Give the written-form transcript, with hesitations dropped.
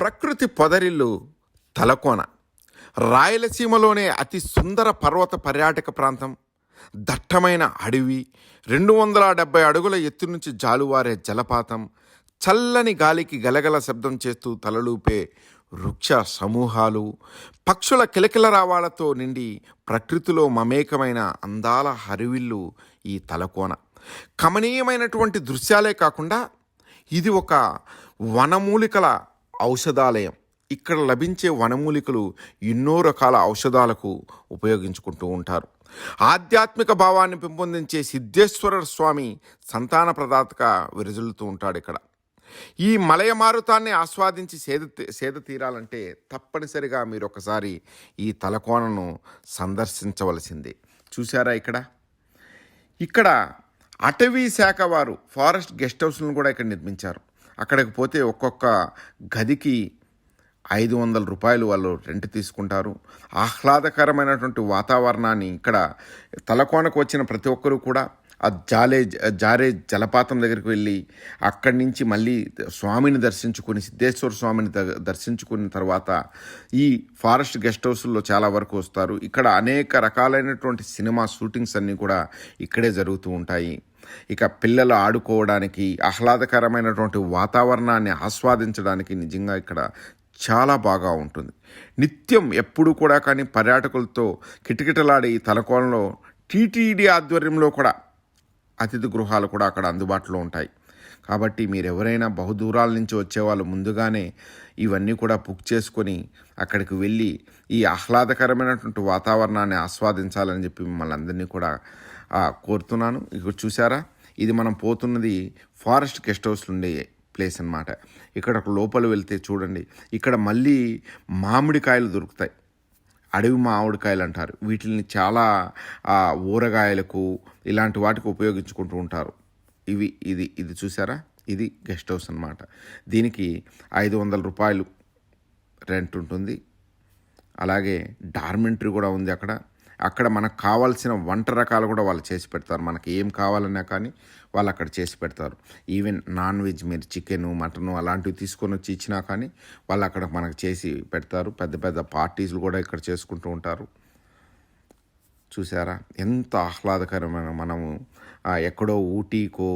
ప్రకృతి పొదరిల్లు తలకోన. రాయలసీమలోనే అతి సుందర పర్వత పర్యాటక ప్రాంతం. దట్టమైన అడవి, 270 అడుగుల ఎత్తు నుంచి జాలువారే జలపాతం, చల్లని గాలికి గలగల శబ్దం చేస్తూ తలలూపే వృక్ష సమూహాలు, పక్షుల కిలకిల రావాలతో నిండి ప్రకృతిలో మమేకమైన అందాల హరివిల్లు ఈ తలకోన. కమనీయమైనటువంటి దృశ్యాలే కాకుండా ఇది ఒక వనమూలికల ఔషధాలయం. ఇక్కడ లభించే వనమూలికలు ఎన్నో రకాల ఔషధాలకు ఉపయోగించుకుంటూ ఉంటారు. ఆధ్యాత్మిక భావాన్ని పెంపొందించే సిద్ధేశ్వర స్వామి సంతాన ప్రదాతగా విరజిల్లుతూ ఉంటాడు ఇక్కడ. ఈ మలయ మారుతాన్ని ఆస్వాదించి సేద తీరాలంటే తప్పనిసరిగా మీరు ఒకసారి ఈ తలకోనను సందర్శించవలసిందే. చూసారా ఇక్కడ అటవీ శాఖ వారు ఫారెస్ట్ గెస్ట్ హౌస్లను కూడా ఇక్కడ నిర్మించారు. అక్కడికి పోతే ఒక్కొక్క గదికి 500 రూపాయలు వాళ్ళు రెంట్ తీసుకుంటారు. ఆహ్లాదకరమైనటువంటి వాతావరణాన్ని ఇక్కడ తలకోనకు వచ్చిన ప్రతి ఒక్కరూ కూడా ఆ జారే జలపాతం దగ్గరికి వెళ్ళి అక్కడి నుంచి మళ్ళీ స్వామిని దర్శించుకుని, సిద్ధేశ్వర స్వామిని దర్శించుకున్న తర్వాత ఈ ఫారెస్ట్ గెస్ట్ హౌస్లో చాలా వరకు వస్తారు. ఇక్కడ అనేక రకాలైనటువంటి సినిమా షూటింగ్స్ అన్నీ కూడా ఇక్కడే జరుగుతూ ఉంటాయి. ఇక పిల్లలు ఆడుకోవడానికి, ఆహ్లాదకరమైనటువంటి వాతావరణాన్ని ఆస్వాదించడానికి నిజంగా ఇక్కడ చాలా బాగా ఉంటుంది. నిత్యం ఎప్పుడు కూడా కానీ పర్యాటకులతో కిటకిటలాడే ఈ తలకోనలో టీటీడీ ఆధ్వర్యంలో కూడా అతిథి గృహాలు కూడా అక్కడ అందుబాటులో ఉంటాయి. కాబట్టి మీరు ఎవరైనా బహుదూరాల నుంచి వచ్చేవాళ్ళు ముందుగానే ఇవన్నీ కూడా బుక్ చేసుకొని అక్కడికి వెళ్ళి ఈ ఆహ్లాదకరమైనటువంటి వాతావరణాన్ని ఆస్వాదించాలని చెప్పి మిమ్మల్ని అందరినీ కూడా కోరుతున్నాను. ఇక్కడ చూసారా, ఇది మనం పోతున్నది ఫారెస్ట్ గెస్ట్ హౌస్లు ఉండే ప్లేస్ అన్నమాట. ఇక్కడ లోపల వెళ్తే చూడండి, ఇక్కడ మళ్ళీ మామిడికాయలు దొరుకుతాయి. అడవి మామిడికాయలు అంటారు వీటిని. చాలా ఊరగాయలకు ఇలాంటి వాటికి ఉపయోగించుకుంటూ ఉంటారు. ఇది చూసారా, ఇది గెస్ట్ హౌస్ అన్నమాట. దీనికి 500 రూపాయలు రెంట్ ఉంటుంది. అలాగే డార్మెంటరీ కూడా ఉంది అక్కడ మనకు కావాల్సిన వంట రకాలు కూడా వాళ్ళు చేసి పెడతారు. మనకి ఏం కావాలన్నా కానీ వాళ్ళు అక్కడ చేసి పెడతారు. ఈవెన్ నాన్ వెజ్, మీరు చికెను, మటను అలాంటివి తీసుకొని వచ్చి ఇచ్చినా కానీ వాళ్ళు అక్కడ మనకు చేసి పెడతారు. పెద్ద పెద్ద పార్టీలు కూడా ఇక్కడ చేసుకుంటూ ఉంటారు. చూసారా ఎంత ఆహ్లాదకరమైన, మనము ఎక్కడో ఊటీకో